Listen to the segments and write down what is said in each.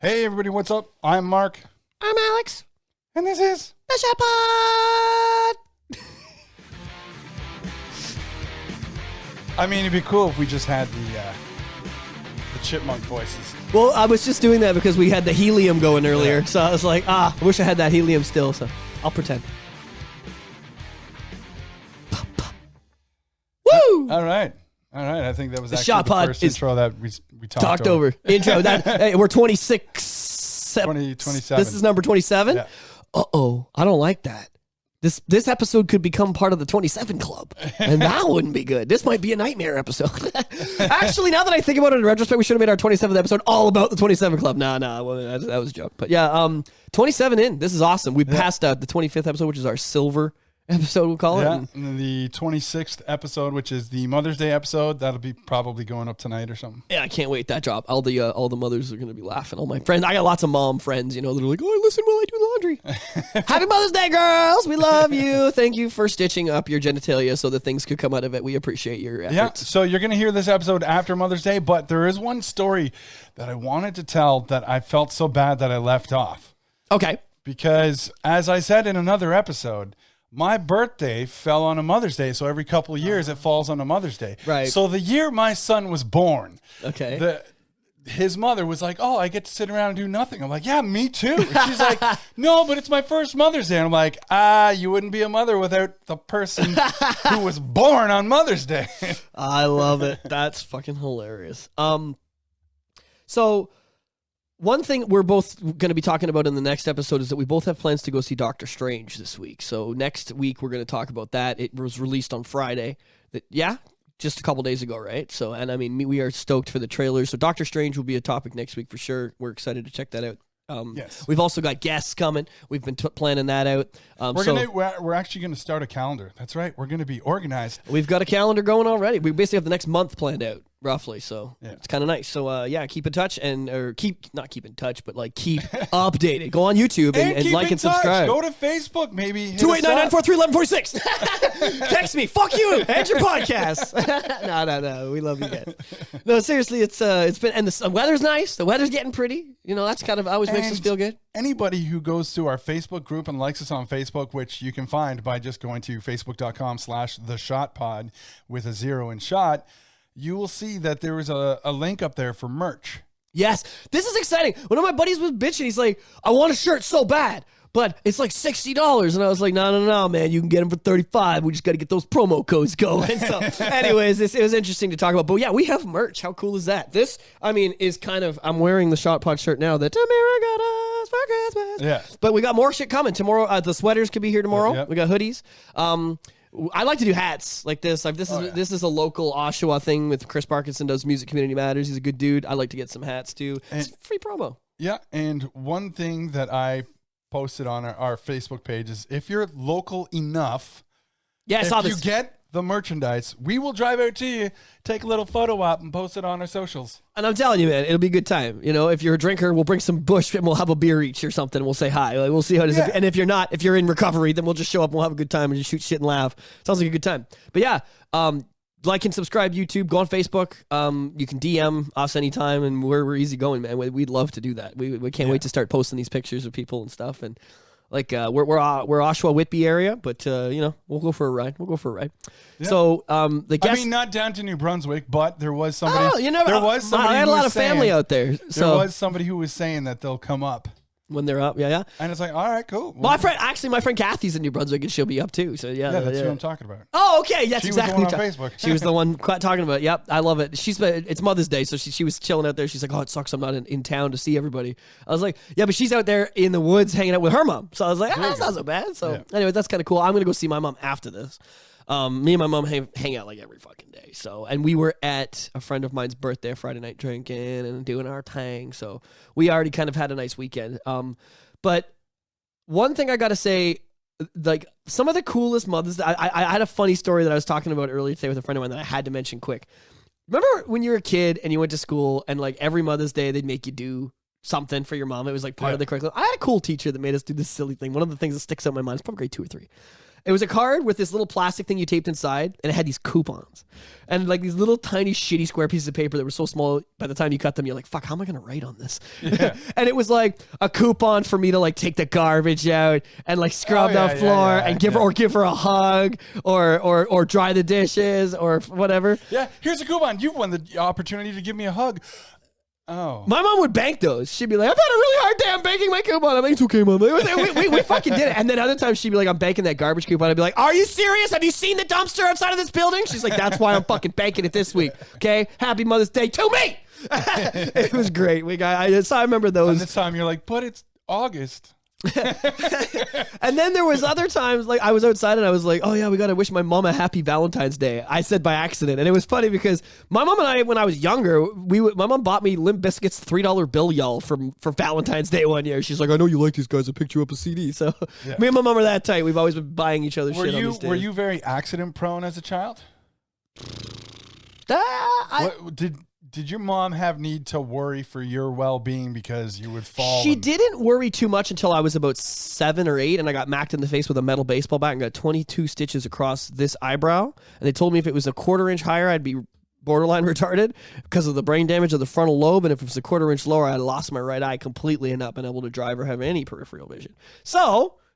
Hey everybody, what's up? I'm Mark. I'm Alex. And this is The SH0T Pod. I mean, it'd be cool if we just had the chipmunk voices. Well, I was just doing that because we had the helium going earlier. Yeah. So I was like, I wish I had that helium still. So I'll pretend. Woo! All right. I think that was the actually the first intro that we talked over. Intro. Hey, we're 26. 27. This is number 27? Yeah. Uh-oh. I don't like that. This episode could become part of the 27 Club, and that wouldn't be good. This might be a nightmare episode. Actually, now that I think about it in retrospect, we should have made our 27th episode all about the 27 Club. Nah, well, that was a joke. But yeah, 27 in. This is awesome. We passed out the 25th episode, which is our silver episode, we'll call it. Yeah, and then the 26th episode, which is the Mother's Day episode, that'll be probably going up tonight or something. Yeah, I can't wait that drop. All the mothers are going to be laughing. All my friends, I got lots of mom friends, that are like, oh, I listen while I do laundry. Happy Mother's Day, girls. We love you. Thank you for stitching up your genitalia so that things could come out of it. We appreciate your efforts. Yeah, so you're going to hear this episode after Mother's Day, but there is one story that I wanted to tell that I felt so bad that I left off. Okay. Because as I said in another episode, my birthday fell on a Mother's Day, so every couple of years it falls on a Mother's Day. Right. So the year my son was born, his mother was like, oh, I get to sit around and do nothing. I'm like, yeah, me too. And she's like, no, but it's my first Mother's Day. And I'm like, you wouldn't be a mother without the person who was born on Mother's Day. I love it. That's fucking hilarious. So one thing we're both going to be talking about in the next episode is that we both have plans to go see Doctor Strange this week. So next week we're going to talk about that. It was released on Friday. Just a couple days ago, right? So, and I mean, we are stoked for the trailer. So Doctor Strange will be a topic next week for sure. We're excited to check that out. Yes. We've also got guests coming. We've been planning that out. We're actually going to start a calendar. That's right. We're going to be organized. We've got a calendar going already. We basically have the next month planned out, roughly. So It's kind of nice. So keep in touch not keep in touch, but keep updated. Go on YouTube and like and subscribe. Go to Facebook, maybe. 289-943-1146. Text me. Fuck you. And your podcast. No. We love you guys. No, seriously, it's been, and the weather's nice. The weather's getting pretty. That's kind of always makes us feel good. Anybody who goes to our Facebook group and likes us on Facebook, which you can find by just going to facebook.com/the-SH0T-Pod with a 0 in shot, you will see that there is a link up there for merch. Yes, this is exciting. One of my buddies was bitching. He's like, I want a shirt so bad, but it's like $60. And I was like, no, man, you can get them for $35. We just got to get those promo codes going. So anyways, it was interesting to talk about. But yeah, we have merch. How cool is that? This, is kind of, I'm wearing the SH0T Pod shirt now that Tamara got us for Christmas. Yeah. But we got more shit coming. Tomorrow, the sweaters could be here tomorrow. Yep. We got hoodies. I like to do hats like this. This is a local Oshawa thing with Chris Parkinson, does Music Community Matters. He's a good dude. I like to get some hats too. It's free promo. Yeah, and one thing that I posted on our Facebook page is if you're local enough, if you get the merchandise, we will drive out to you, take a little photo op, and post it on our socials. And I'm telling you, man, it'll be a good time. If you're a drinker, we'll bring some bush and we'll have a beer each or something. We'll say hi. We'll see how it is. Yeah. And if you're not, if you're in recovery, then we'll just show up and we'll have a good time and just shoot shit and laugh. Sounds like a good time. But yeah, like and subscribe YouTube. Go on Facebook. You can DM us anytime, and we're easy going, man. We'd love to do that. We can't wait to start posting these pictures of people and stuff. And we're Oshawa Whitby area, but we'll go for a ride. Yeah. So the guest, not down to New Brunswick, but there was somebody. I had a lot of family out there. So there was somebody who was saying that they'll come up when they're up. Yeah. And it's like, all right, cool. My friend Kathy's in New Brunswick, and she'll be up too. So yeah, that's who I'm talking about. Oh, okay, yes, she exactly. Was the one on Facebook. She was the one talking about it. Yep, I love it. It's Mother's Day, so she was chilling out there. She's like, oh, it sucks I'm not in town to see everybody. I was like, yeah, but she's out there in the woods hanging out with her mom. So I was like, that's not so bad. So anyway, that's kind of cool. I'm gonna go see my mom after this. Me and my mom hang out like every fucking day. So, and we were at a friend of mine's birthday Friday night drinking and doing our thing. So we already kind of had a nice weekend. But one thing I got to say, some of the coolest mothers, I had a funny story that I was talking about earlier today with a friend of mine that I had to mention quick. Remember when you were a kid and you went to school and every Mother's Day they'd make you do something for your mom. It was like part of the curriculum. I had a cool teacher that made us do this silly thing. One of the things that sticks out in my mind is probably grade 2 or 3. It was a card with this little plastic thing you taped inside, and it had these coupons. And like these little tiny shitty square pieces of paper that were so small, by the time you cut them, you're like, fuck, how am I going to write on this? Yeah. And it was like a coupon for me to like take the garbage out and like scrub the floor and give her a hug or dry the dishes or whatever. Yeah, here's a coupon. You've won the opportunity to give me a hug. Oh. My mom would bank those. She'd be like, I've had a really hard day. I'm banking my coupon. I'm like, it's okay, Mom. We fucking did it. And then other times she'd be like, I'm banking that garbage coupon. I'd be like, are you serious? Have you seen the dumpster outside of this building? She's like, that's why I'm fucking banking it this week. Okay? Happy Mother's Day to me. It was great. So I remember those. And this time you're like, but it's August. And then there was other times like I was outside and I was like, oh yeah, we gotta wish my mom a happy Valentine's Day. I said by accident, and it was funny because my mom and I, when I was younger, my mom bought me Limp Bizkit's $3 bill y'all for Valentine's Day one year. She's like, I know you like these guys. I picked you up a CD. So me and my mom are that tight. We've always been buying each other shit on these days. Were you very accident prone as a child? Did your mom have need to worry for your well-being because you would fall? She didn't worry too much until I was about 7 or 8, and I got macked in the face with a metal baseball bat and got 22 stitches across this eyebrow. And they told me if it was a 1/4 inch higher, I'd be borderline retarded because of the brain damage of the frontal lobe, and if it was a 1/4 inch lower, I'd lost my right eye completely and not been able to drive or have any peripheral vision.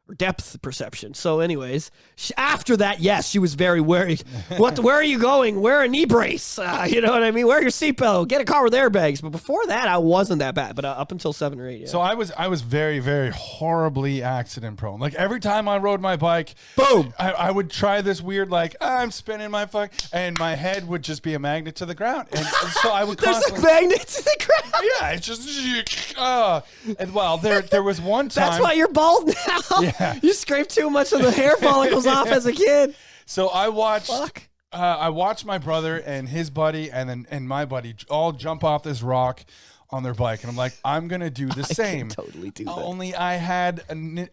Or depth perception. So anyways, after that, yes, she was very worried. Where are you going? Wear a knee brace. You know what I mean? Wear your seatbelt. Get a car with airbags. But before that, I wasn't that bad. But up until 7 or 8, yeah. So I was very, very horribly accident prone. Like every time I rode my bike, boom, I would try this weird, like, I'm spinning my fuck, and my head would just be a magnet to the ground. And so I would constantly... There's a magnet to the ground? Yeah, it's just... And well, there was one time... That's why you're bald now. Yeah. You scraped too much of the hair follicles off as a kid. So I watched my brother and his buddy and my buddy all jump off this rock on their bike, and I'm like, I'm gonna do the same. Can totally do that. Only I had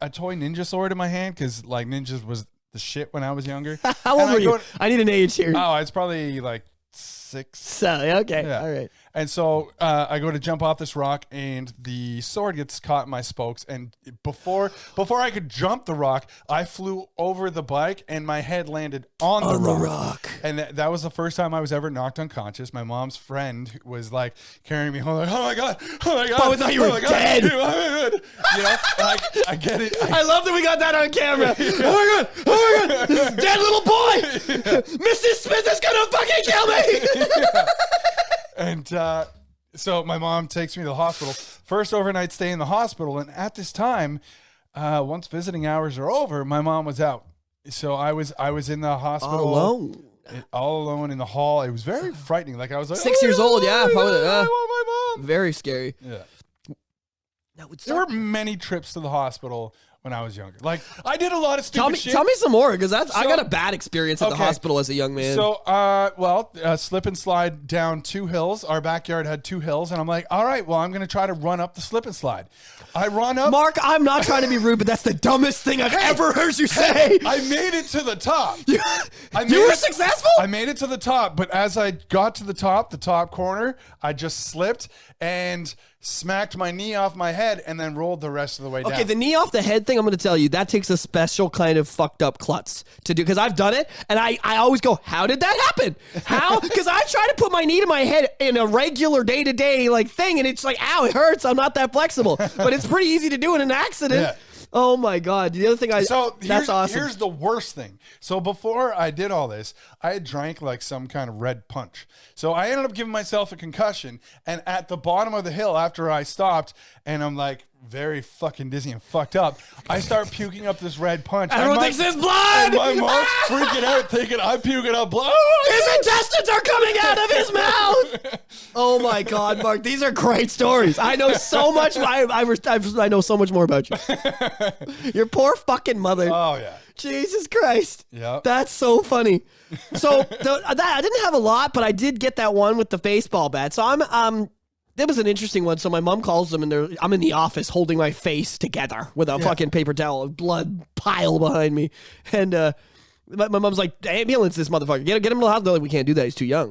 a toy ninja sword in my hand because like ninjas was the shit when I was younger. How old were you? I need an age here. Oh, it's probably like 6. So, okay, yeah. All right. And so I go to jump off this rock, and the sword gets caught in my spokes. And before I could jump the rock, I flew over the bike, and my head landed on the rock. And that was the first time I was ever knocked unconscious. My mom's friend was like carrying me home, like, oh my god, I thought you were dead. You know, I get it. I love that we got that on camera. Oh my god, this is dead little boy. Mrs. Smith is gonna fucking kill me. And so my mom takes me to the hospital. First overnight stay in the hospital. And at this time, once visiting hours are over, my mom was out. So I was in the hospital. All alone in the hall. It was very frightening. Like I was like 6 years old, yeah. Probably, I want my mom. Very scary. Yeah. There were many trips to the hospital when I was younger. Like, I did a lot of stupid shit. Tell me some more, because I got a bad experience at the hospital as a young man. So, slip and slide down 2 hills. Our backyard had 2 hills, and I'm like, all right, well, I'm going to try to run up the slip and slide. I run up. Mark, I'm not trying to be rude, but that's the dumbest thing I've ever heard you say. I made it to the top. You were successful? I made it to the top, but as I got to the top corner, I just slipped and smacked my knee off my head and then rolled the rest of the way down. Okay, the knee off the head thing, I'm going to tell you, that takes a special kind of fucked up klutz to do, because I've done it, and I always go, how did that happen? How? Because I try to put my knee to my head in a regular day-to-day like thing, and it's like, ow, it hurts. I'm not that flexible. But it's pretty easy to do in an accident. Yeah. Oh my God. The other thing that's awesome. Here's the worst thing. So before I did all this, I had drank like some kind of red punch. So I ended up giving myself a concussion. And at the bottom of the hill, after I stopped, and I'm like very fucking dizzy and fucked up, I start puking up this red punch. Everyone thinks there's blood. And my mom's freaking out, thinking I'm puking up blood. His intestines are coming out of his mouth. Oh my God, Mark, these are great stories. I know so much. I know so much more about you. Your poor fucking mother. Oh yeah. Jesus Christ. Yeah. That's so funny. So I didn't have a lot, but I did get that one with the baseball bat. So that was an interesting one. So my mom calls them, and I'm in the office holding my face together with a fucking paper towel, a blood pile behind me. And my mom's like, ambulance this motherfucker. Get him to the hospital. Like, we can't do that. He's too young.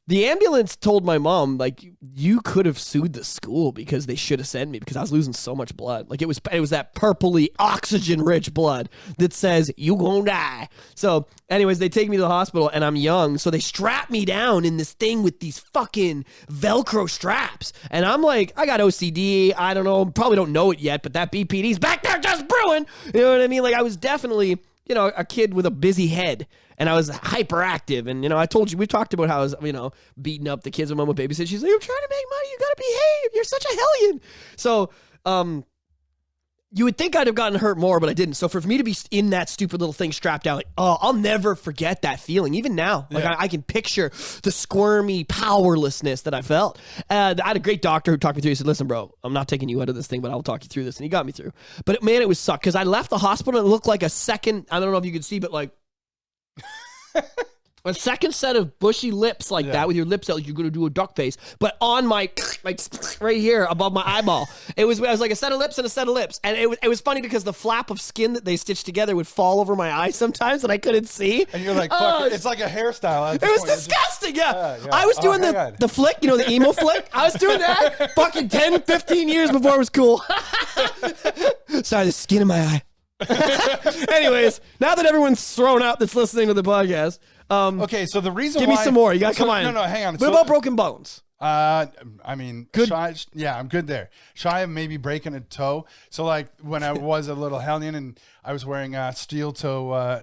The ambulance told my mom, like, you could have sued the school because they should have sent me because I was losing so much blood. Like, it was that purpley, oxygen-rich blood that says, you gonna die. So, anyways, they take me to the hospital, and I'm young, so they strap me down in this thing with these fucking Velcro straps. And I'm like, I got OCD, I don't know, probably don't know it yet, but that BPD's back there just brewing. You know what I mean? Like, I was definitely, you know, a kid with a busy head. And I was hyperactive. And, you know, I told you, we talked about how I was, you know, beating up the kids when mom would babysit. She's like, I'm trying to make money. You got to behave. You're such a hellion. So, you would think I'd have gotten hurt more, but I didn't. So for me to be in that stupid little thing strapped down, like, oh, I'll never forget that feeling. Even now, like I can picture the squirmy powerlessness that I felt. I had a great doctor who talked me through. He said, listen, bro, I'm not taking you out of this thing, but I'll talk you through this. And he got me through. But man, it was sucked because I left the hospital and it looked like a second, I don't know if you could see, but like, a second set of bushy lips like that with your lips out like you're going to do a duck face, but on my, like right here above my eyeball. I was like a set of lips and a set of lips. And it was funny because the flap of skin that they stitched together would fall over my eyes sometimes and I couldn't see. And you're like, fuck, it's like a hairstyle. It was disgusting, I was doing the flick, you know, the emo flick. I was doing that fucking 10, 15 years before it was cool. Sorry, the skin in my eye. Anyways, now that everyone's thrown out that's listening to the podcast, okay, so the reason give me some more. You got to come on. No, hang on. What about broken bones? I mean, good. I'm good there. Shy of maybe breaking a toe. So like when I was a little hellion and I was wearing steel toe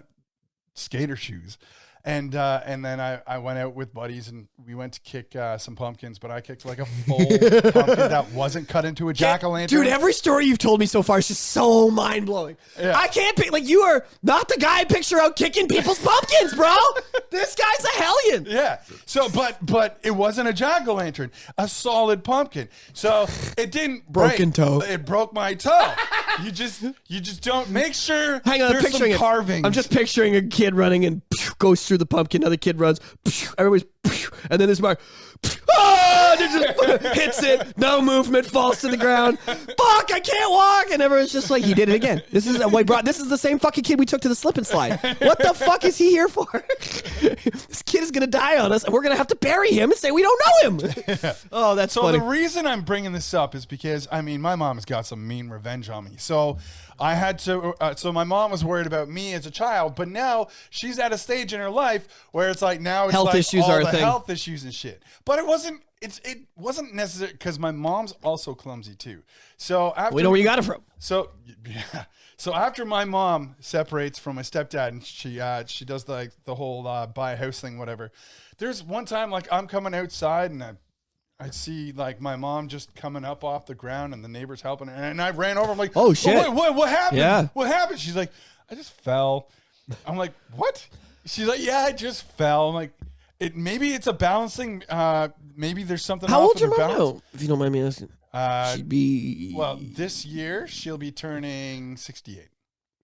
skater shoes. And then I went out with buddies and we went to kick some pumpkins, but I kicked like a full pumpkin that wasn't cut into a jack-o'-lantern. Dude, every story you've told me so far is just so mind-blowing. Yeah. I can't pick, like, you are not the guy I picture out kicking people's pumpkins, bro. This guy's a hellion. Yeah. So, but it wasn't a jack-o'-lantern, a solid pumpkin. So it didn't broken break. Toe. It broke my toe. You just don't make sure. Hang on, there's some carvings. I'm just picturing a kid running and goes through the pumpkin. Another kid runs. Everybody's, and then this Mark just hits it. No movement, falls to the ground. Fuck! I can't walk. And everyone's just like, he did it again. This is the same fucking kid we took to the slip and slide. What the fuck is he here for? This kid is gonna die on us, and we're gonna have to bury him and say we don't know him. Yeah. Oh, that's so funny. The reason I'm bringing this up is because I mean my mom's got some mean revenge on me. So I had to. So my mom was worried about me as a child, but now she's at a stage in her life where it's like now it's health like issues all are the a thing. Health issues and shit. But it wasn't. It wasn't necessary because my mom's also clumsy too. So after, we know where you got it from. So yeah. So after my mom separates from my stepdad and she does like the whole buy a house thing, whatever. There's one time like I'm coming outside and I see like my mom just coming up off the ground and the neighbor's helping her. And I ran over. I'm like, oh shit. What happened? Yeah. What happened? She's like, I just fell. I'm like, what? She's like, yeah, I just fell. I'm like, maybe it's a balancing. Maybe there's something. How off old's with your her mom now, if you don't mind me asking? She'd be this year she'll be turning 68.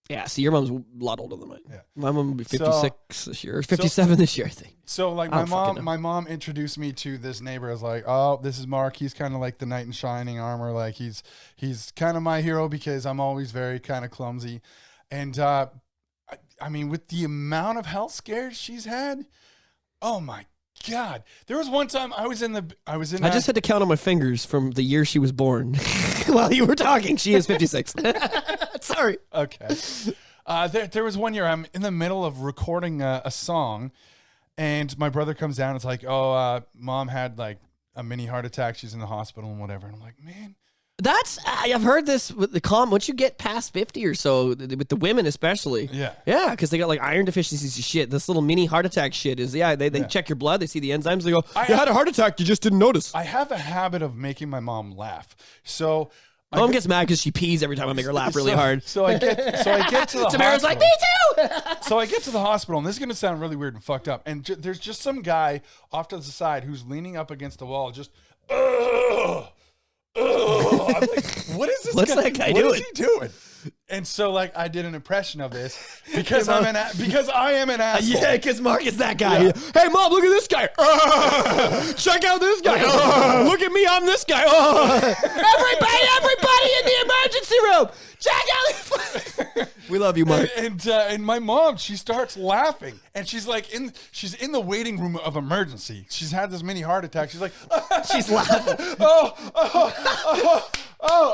Yeah, see, your mom's a lot older than mine. Yeah. My mom will be 56 this year, or 57 this year, I think. So like my mom introduced me to this neighbor. I was like, oh, this is Mark. He's kind of like the knight in shining armor. Like he's kind of my hero because I'm always very kind of clumsy. And I mean, with the amount of health scares she's had, oh my God. There was one time I just had to count on my fingers from the year she was born. While you were talking, she is 56. Sorry. Okay. There was one year I'm in the middle of recording a song and my brother comes down. It's like, oh, mom had like a mini heart attack. She's in the hospital and whatever. And I'm like, man. That's I've heard this with the once you get past 50 or so, with the women especially. Yeah, because they got like iron deficiencies and shit. This little mini heart attack shit is they check your blood, they see the enzymes, they go, you had a heart attack, you just didn't notice. I have a habit of making my mom laugh. So Mom gets mad because she pees every time I make her laugh really hard. So I get to the Tamara's like, me too. So I get to the hospital, and this is going to sound really weird and fucked up. And there's just some guy off to the side who's leaning up against the wall, just, I'm like, what is this? What's that guy doing? What is he doing? And so, like, I did an impression of this because I am an asshole. Yeah, because Mark is that guy. Yeah. Hey, Mom, look at this guy. Check out this guy. Look at me, I'm this guy. Everybody in the emergency room. Check out. We love you, Mark. And my mom, she starts laughing, and she's like she's in the waiting room of emergency. She's had this mini heart attack. She's like, she's laughing. Oh.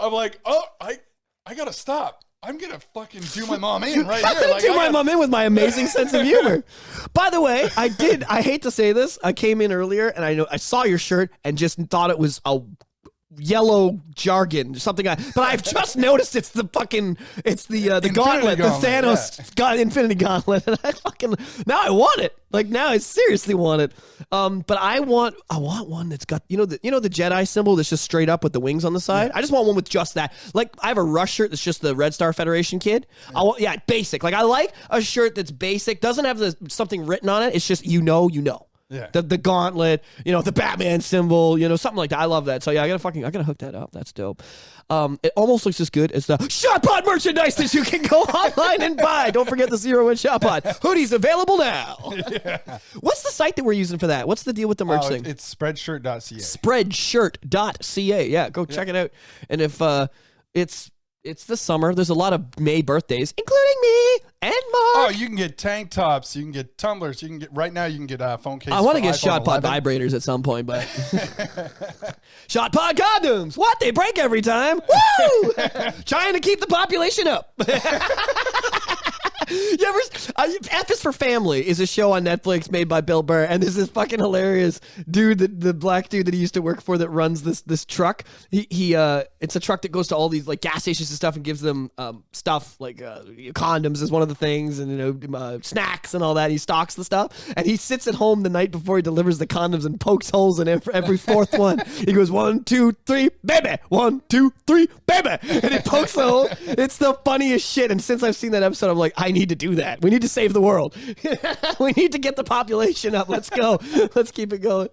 I'm like, I gotta stop. I'm gonna fucking do my mom in right here. Like, do my mom in with my amazing sense of humor. By the way, I hate to say this. I came in earlier and I saw your shirt and just thought it was a yellow jargon, something. But I've just noticed it's the gauntlet, the Thanos Infinity Gauntlet, and now I want it. Like now I seriously want it. But I want one that's got the Jedi symbol that's just straight up with the wings on the side. Yeah. I just want one with just that. Like I have a Rush shirt that's just the Red Star Federation kid. Yeah. Basic. Like I like a shirt that's basic, doesn't have something written on it. It's just you know. Yeah. The gauntlet, the Batman symbol, something like that. I love that. So yeah, I gotta hook that up. That's dope. It almost looks as good as the SH0T Pod merchandise that you can go online and buy. Don't forget the 0-1 SH0T Pod hoodies available now. Yeah. What's the site that we're using for that? What's the deal with the merch thing? It's spreadshirt.ca. Spreadshirt.ca. Yeah, go check it out. And if it's the summer, there's a lot of May birthdays, including me and Mark. Oh, you can get tank tops, you can get tumblers, you can get phone cases. I want to get SH0T Pod vibrators at some point, but SH0T Pod condoms. What? They break every time. Woo! Trying to keep the population up. You ever? F is for Family is a show on Netflix made by Bill Burr, and there's this fucking hilarious dude, the black dude that he used to work for that runs this truck. It's a truck that goes to all these like gas stations and stuff and gives them stuff like condoms is one of the things, and snacks and all that. He stocks the stuff, and he sits at home the night before he delivers the condoms and pokes holes in every fourth one. He goes 1, 2, 3, baby. 1, 2, 3, baby, and he pokes the hole. It's the funniest shit. And since I've seen that episode, I'm like, I need to do that. We need to save the world. We need to get the population up. Let's go. Let's keep it going.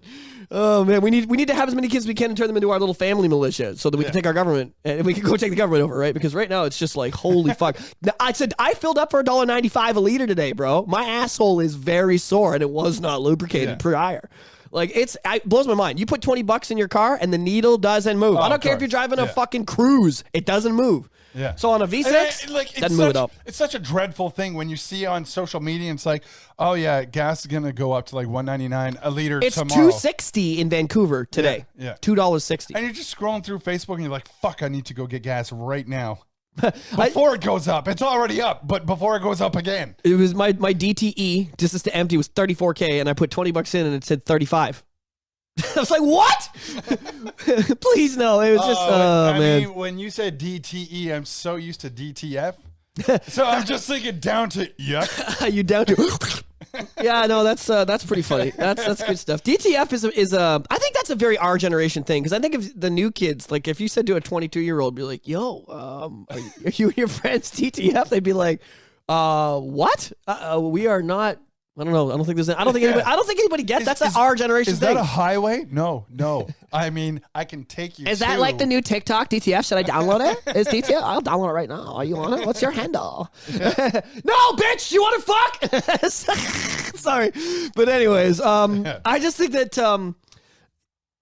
Oh man, we need to have as many kids as we can and turn them into our little family militia so that we can take our government and we can go take the government over, right? Because right now it's just like holy fuck. Now, I said I filled up for $1.95 a liter today, bro. My asshole is very sore and it was not lubricated prior. Like it blows my mind. You put $20 in your car and the needle doesn't move. I don't care if you're driving a fucking cruise; it doesn't move. Yeah. So on a V6, doesn't move it up. It's such a dreadful thing when you see on social media. It's like, oh yeah, gas is gonna go up to like $1.99 a liter tomorrow. It's $2.60 in Vancouver today. Yeah. $2.60. And you're just scrolling through Facebook and you're like, fuck, I need to go get gas right now. Before it goes up. It's already up, but before it goes up again. It was my DTE, distance to empty, was $34K, and I put $20 in and it said 35. I was like, what? Please no. It was just, man. I mean, when you said DTE, I'm so used to DTF. So I'm just thinking down to yuck. You down to... Yeah, no, that's pretty funny. That's good stuff. DTF is I think that's a very our generation thing, because I think if the new kids, like if you said to a 22-year-old, be like, yo, are you and your friends DTF? They'd be like, what? We are not. I don't know. I don't think anybody gets. That's our generation thing. Is that a highway? No. I mean, I can take you. Is that like the new TikTok DTF? Should I download it? Is DTF? I'll download it right now. Are you on it? What's your handle? Yeah. No, bitch. You want to fuck? Sorry, but anyways, I just think that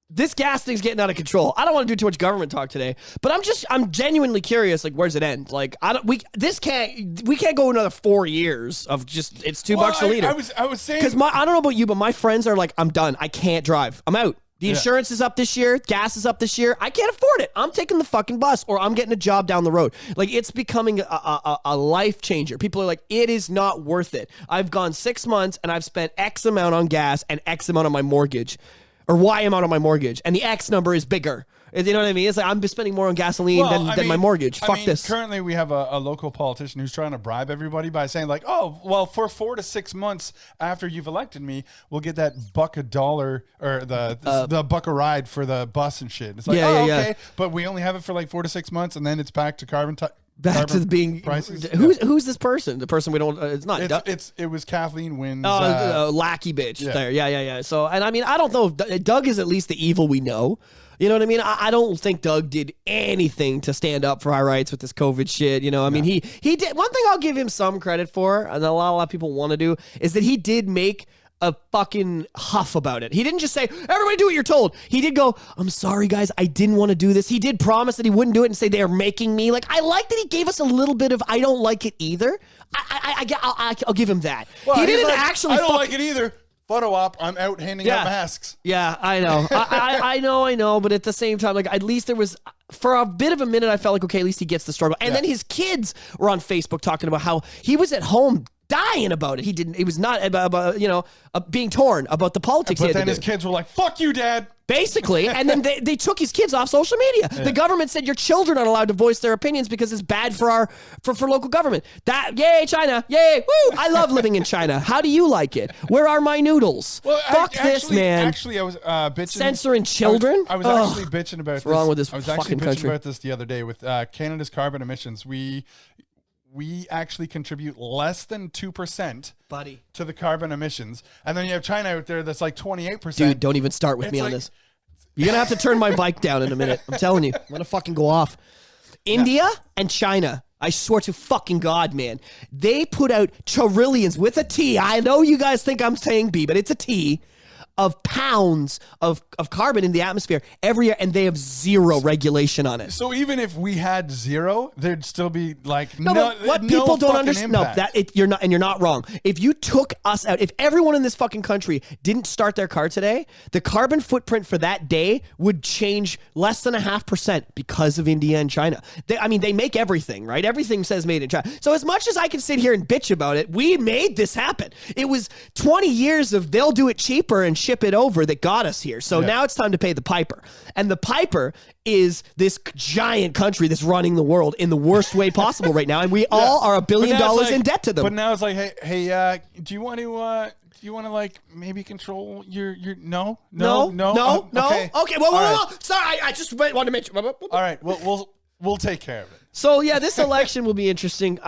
this gas thing's getting out of control. I don't want to do too much government talk today, but I'm genuinely curious. Like, where's it end? Like, we can't go another 4 years of just it's $2 a liter. I was saying, because I don't know about you, but my friends are like, I'm done. I can't drive. I'm out. The insurance is up this year. Gas is up this year. I can't afford it. I'm taking the fucking bus, or I'm getting a job down the road. Like, it's becoming a life changer. People are like, it is not worth it. I've gone 6 months and I've spent X amount on gas and X amount on my mortgage. Or Y amount on my mortgage, and the X number is bigger. You know what I mean? It's like I'm spending more on gasoline than my mortgage. Fuck this. Currently, we have a local politician who's trying to bribe everybody by saying like, oh, well, for 4 to 6 months after you've elected me, we'll get that $1 or the buck a ride for the bus and shit. It's like, okay, but we only have it for like 4 to 6 months, and then it's back to back to being prices. Who's this person? The person we don't. It's not. It was Kathleen Wynn's lackey bitch. There. Yeah. So, and I mean, I don't know if Doug is at least the evil we know. You know what I mean? I don't think Doug did anything to stand up for our rights with this COVID shit. You know, I mean, he did. One thing I'll give him some credit for, and a lot of people want to do, is that he did make a fucking huff about it. He didn't just say, everybody do what you're told. He did go, I'm sorry, guys, I didn't want to do this. He did promise that he wouldn't do it and say they're making me. Like, I like that he gave us a little bit of, I don't like it either. I'll give him that. Well, he didn't actually. I don't like it either. Photo op. I'm out handing out masks. Yeah, I know. I know. But at the same time, like, at least there was, for a bit of a minute, I felt like, okay, at least he gets the struggle. And then his kids were on Facebook talking about how he was at home dying about it. He was not about being torn about the politics. But then his kids were like, "Fuck you, Dad." Basically, and then they took his kids off social media. Yeah. The government said your children aren't allowed to voice their opinions because it's bad for for local government. Yay, China, yay, woo! I love living in China. How do you like it? Where are my noodles? Well, Fuck this, man. Actually, I was bitching. Censoring children. I was actually bitching about this. What's wrong with this I was fucking actually bitching country about this the other day with Canada's carbon emissions. We actually contribute less than 2%, buddy, to the carbon emissions, and then you have China out there that's like 28%. Dude, don't even start with me on this. You're gonna have to turn my bike down in a minute. I'm telling you, I'm gonna fucking go off. India and China, I swear to fucking God, man, they put out trillions with a T. I know you guys think I'm saying B, but it's a T. Of pounds of carbon in the atmosphere every year, and they have zero regulation on it. So even if we had zero, there'd still be like what people don't understand. No, you're not wrong. If you took us out, if everyone in this fucking country didn't start their car today, the carbon footprint for that day would change less than 0.5% because of India and China. They make everything, right? Everything says made in China. So as much as I can sit here and bitch about it, we made this happen. It was 20 years of they'll do it cheaper and ship it over that got us here. So now it's time to pay the piper. And the piper is this giant country that's running the world in the worst way possible right now. And we all are $1 billion in debt to them. But now it's like, hey, do you want to like maybe control your no? Okay, whoa. Sorry, I just wanted to mention. All right, we'll take care of it. So yeah, this election will be interesting.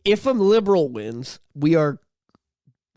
If a liberal wins,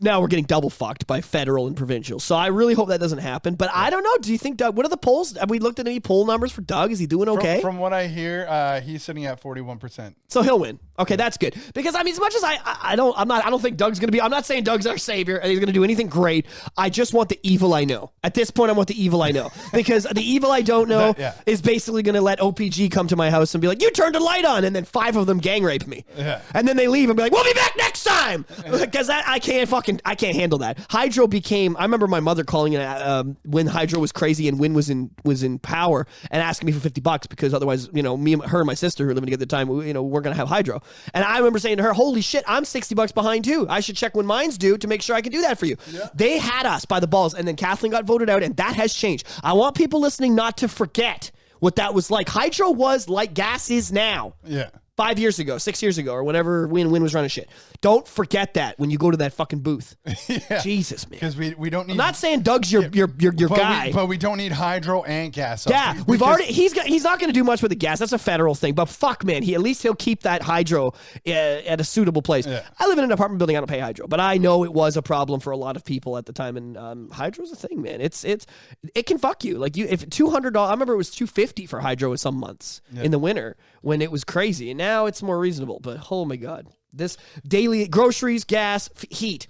now we're getting double fucked by federal and provincial. So I really hope that doesn't happen. But I don't know. Do you think Doug, what are the polls? Have we looked at any poll numbers for Doug? Is he doing okay? From what I hear, he's sitting at 41%. So he'll win. Okay, that's good. Because as much as I don't think Doug's going to be, I'm not saying Doug's our savior and he's going to do anything great. I just want the evil I know. At this point, I want the evil I know. Because the evil I don't know is basically going to let OPG come to my house and be like, you turned a light on, and then 5 of them gang rape me. Yeah. And then they leave and be like, we'll be back next time. Because I can't handle that. Hydro became, I remember my mother calling it when Hydro was crazy and Win was in power and asking me for $50 because otherwise, me, her and my sister who were living together at the time, we're going to have Hydro. And I remember saying to her, holy shit, I'm $60 behind too. I should check when mine's due to make sure I can do that for you. Yeah. They had us by the balls, and then Kathleen got voted out, and that has changed. I want people listening not to forget what that was like. Hydro was like gas is now. Yeah. 5 years ago, 6 years ago, or whenever Win was running shit. Don't forget that when you go to that fucking booth. Yeah. Jesus, man. Because we don't need. I'm not saying Doug's your guy, but we don't need hydro and gas. Yeah, we've already. He's not going to do much with the gas. That's a federal thing. But fuck, man, he'll keep that hydro at a suitable place. Yeah. I live in an apartment building. I don't pay hydro, but I know it was a problem for a lot of people at the time. And hydro's a thing, man. It can fuck you. Like if $200. I remember it was $250 for hydro in some months in the winter when it was crazy. And now it's more reasonable, but oh my God, this daily groceries, gas, heat,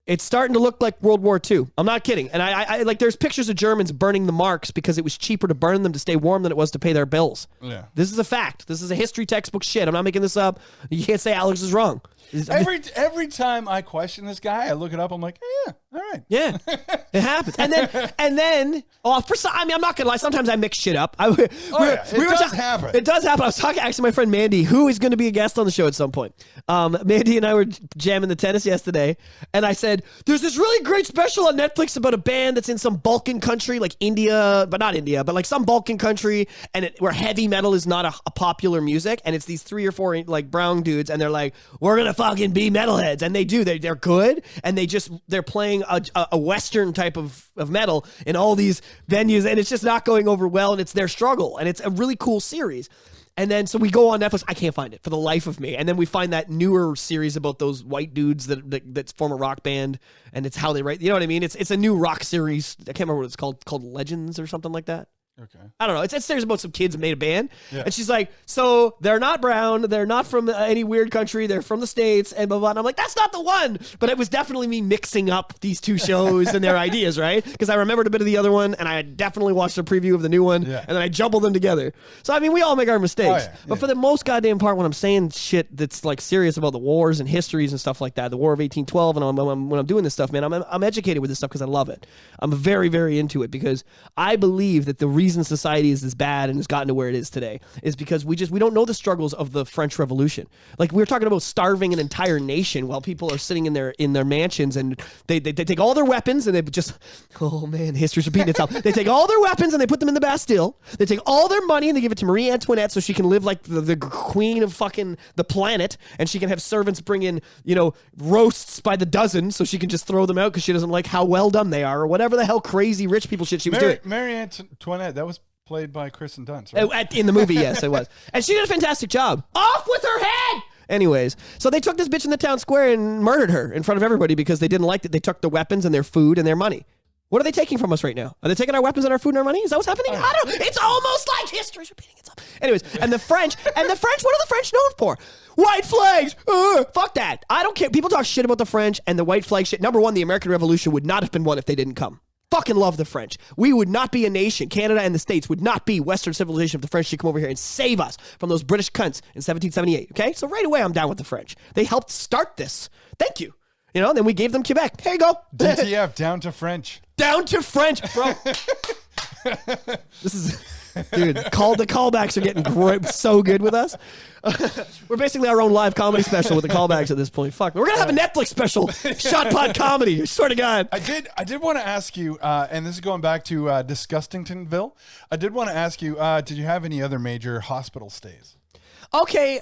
it's starting to look like World War II. I'm not kidding. And I like, there's pictures of Germans burning the marks because it was cheaper to burn them to stay warm than it was to pay their bills. Yeah. This is a fact. This is a history textbook shit. I'm not making this up. You can't say Alex is wrong. Every time I question this guy, I look it up. I'm like, yeah, all right. Yeah, it happens. And then, I'm not gonna lie. Sometimes I mix shit up. It does happen. It does happen. I was talking actually to my friend Mandy, who is going to be a guest on the show at some point. Mandy and I were jamming the tennis yesterday, and I said, "There's this really great special on Netflix about a band that's in some Balkan country, like India, but not India, but like some Balkan country, and where heavy metal is not a popular music, and it's these 3 or 4 like brown dudes, and they're like, we're gonna fucking be metalheads," and they do. They're good, and they're playing a Western type of metal in all these venues, and it's just not going over well, and it's their struggle, and it's a really cool series. And then so we go on Netflix. I can't find it for the life of me. And then we find that newer series about those white dudes that form a rock band, and it's how they write. You know what I mean? It's a new rock series. I can't remember what it's called. Called Legends or something like that. Okay. I don't know. It's there's about some kids that made a band. Yeah. And she's like, so they're not brown. They're not from any weird country. They're from the States and blah, blah. And I'm like, that's not the one. But it was definitely me mixing up these two shows and their ideas, right? Because I remembered a bit of the other one and I had definitely watched a preview of the new one. Yeah. And then I jumbled them together. So, I mean, we all make our mistakes. Oh, yeah. But for the most goddamn part, when I'm saying shit that's like serious about the wars and histories and stuff like that, the War of 1812, and when I'm doing this stuff, man, I'm educated with this stuff because I love it. I'm very, very into it because I believe that the reason society is this bad and has gotten to where it is today is because we don't know the struggles of the French Revolution. Like we were talking about starving an entire nation while people are sitting in their mansions and they take all their weapons and they just, oh man, history's repeating itself. They take all their weapons and they put them in the Bastille. They take all their money and they give it to Marie Antoinette so she can live like the queen of fucking the planet, and she can have servants bring in, roasts by the dozen so she can just throw them out because she doesn't like how well done they are or whatever the hell crazy rich people shit she was doing. Marie Antoinette, that was played by Kristen Dunst, right? In the movie, yes, it was. And she did a fantastic job. Off with her head! Anyways, so they took this bitch in the town square and murdered her in front of everybody because they didn't like that they took the weapons and their food and their money. What are they taking from us right now? Are they taking our weapons and our food and our money? Is that what's happening? I don't know. It's almost like history's repeating itself. Anyways, and the French, what are the French known for? White flags! Fuck that. I don't care. People talk shit about the French and the white flag shit. Number one, the American Revolution would not have been won if they didn't come. Fucking love the French. We would not be a nation. Canada and the States would not be Western civilization if the French should come over here and save us from those British cunts in 1778. Okay? So right away, I'm down with the French. They helped start this. Thank you. Then we gave them Quebec. Here you go. DTF, down to French. Down to French, bro. This is... Dude, the callbacks are getting great, so good with us. We're basically our own live comedy special with the callbacks at this point. Fuck, we're gonna have a Netflix special, SH0T Pod comedy. I swear to God. I did want to ask you, and this is going back to Disgustingtonville. I did want to ask you, did you have any other major hospital stays? Okay.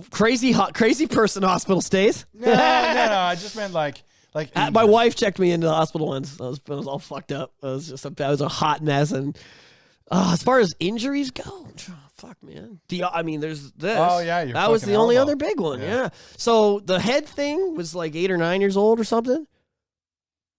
Crazy person hospital stays. No. I just meant like. My wife checked me into the hospital once. I was all fucked up. I was a hot mess. And as far as injuries go, fuck, man. There's this. Oh, yeah. That was the only other big one. Yeah. So the head thing was like 8 or 9 years old or something.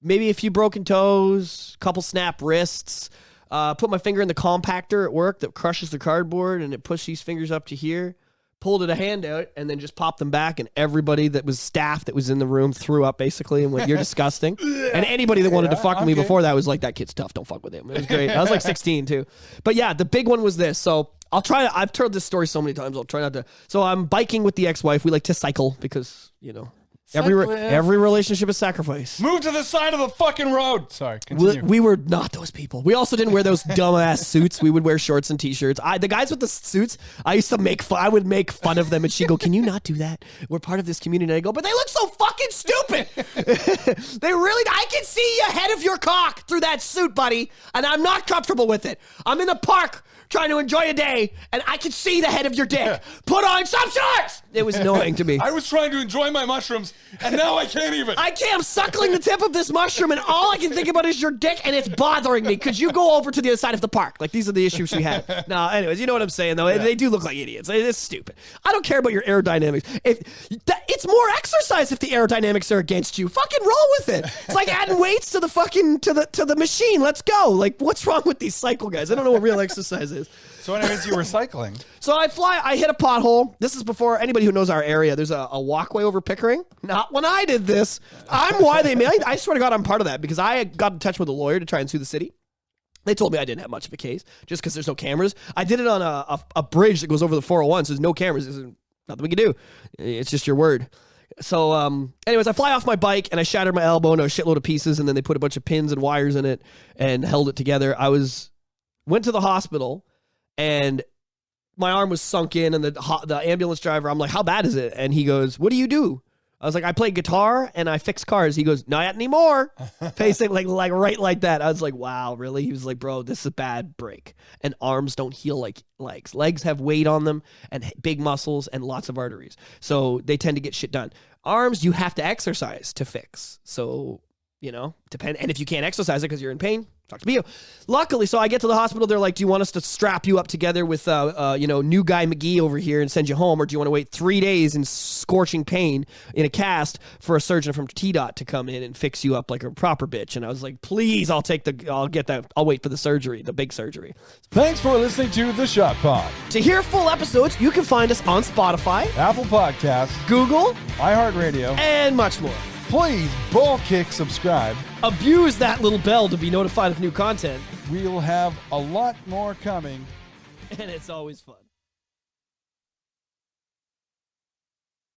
Maybe a few broken toes, couple snap wrists. Put my finger in the compactor at work that crushes the cardboard, and it pushed these fingers up to here. Pulled a hand out and then just popped them back, and everybody that was staff that was in the room threw up basically and went, "You're disgusting." And anybody that wanted to fuck with me before that was like, "That kid's tough. Don't fuck with him." It was great. I was like 16 too. But yeah, the big one was this. So I've told this story so many times. I'll try not to. So I'm biking with the ex-wife. We like to cycle because, every relationship is sacrifice. Move to the side of the fucking road. Sorry, continue. We were not those people. We also didn't wear those dumbass suits. We would wear shorts and t-shirts. The guys with the suits, I used to make fun. I would make fun of them, and she'd go, "Can you not do that? We're part of this community." And I go, "But they look so fucking stupid." I can see ahead of your cock through that suit, buddy, and I'm not comfortable with it. I'm in the park trying to enjoy a day, and I can see the head of your dick. Put on some shorts! It was annoying to me. I was trying to enjoy my mushrooms, and now I can't even. I can't. I'm suckling the tip of this mushroom, and all I can think about is your dick, and it's bothering me. Could you go over to the other side of the park? Like, these are the issues we had. No, anyways, you know what I'm saying, though. Yeah. They do look like idiots. It's stupid. I don't care about your aerodynamics. It's more exercise if the aerodynamics are against you. Fucking roll with it. It's like adding weights to the fucking to the machine. Let's go. Like, what's wrong with these cycle guys? I don't know what real exercise is. So anyways, you were cycling. So I hit a pothole. This is before anybody who knows our area. There's a walkway over Pickering. Not when I did this. I'm why they made. I swear to God, I'm part of that because I got in touch with a lawyer to try and sue the city. They told me I didn't have much of a case just because there's no cameras. I did it on a bridge that goes over the 401, so there's no cameras. There's nothing we can do. It's just your word. So, anyways, I fly off my bike and I shattered my elbow into a shitload of pieces, and then they put a bunch of pins and wires in it and held it together. Went to the hospital, and my arm was sunk in, and the ambulance driver, I'm like, "How bad is it?" And he goes, "What do you do?" I was like, "I play guitar and I fix cars." He goes, "Not anymore." Pacing like right like that. I was like, "Wow, really?" He was like, "Bro, this is a bad break." And arms don't heal like legs. Legs have weight on them and big muscles and lots of arteries. So they tend to get shit done. Arms, you have to exercise to fix. So, depend. And if you can't exercise it because you're in pain, talk to me. Luckily, so I get to the hospital. They're like, do you want us to strap you up together with, new guy McGee over here and send you home? Or do you want to wait 3 days in scorching pain in a cast for a surgeon from T-Dot to come in and fix you up like a proper bitch? And I was like, please, I'll get that. I'll wait for the surgery, the big surgery. Thanks for listening to The SH0T Pod. To hear full episodes, you can find us on Spotify, Apple Podcasts, Google, iHeartRadio, and much more. Please ball kick subscribe. Abuse that little bell to be notified of new content. We'll have a lot more coming. And it's always fun.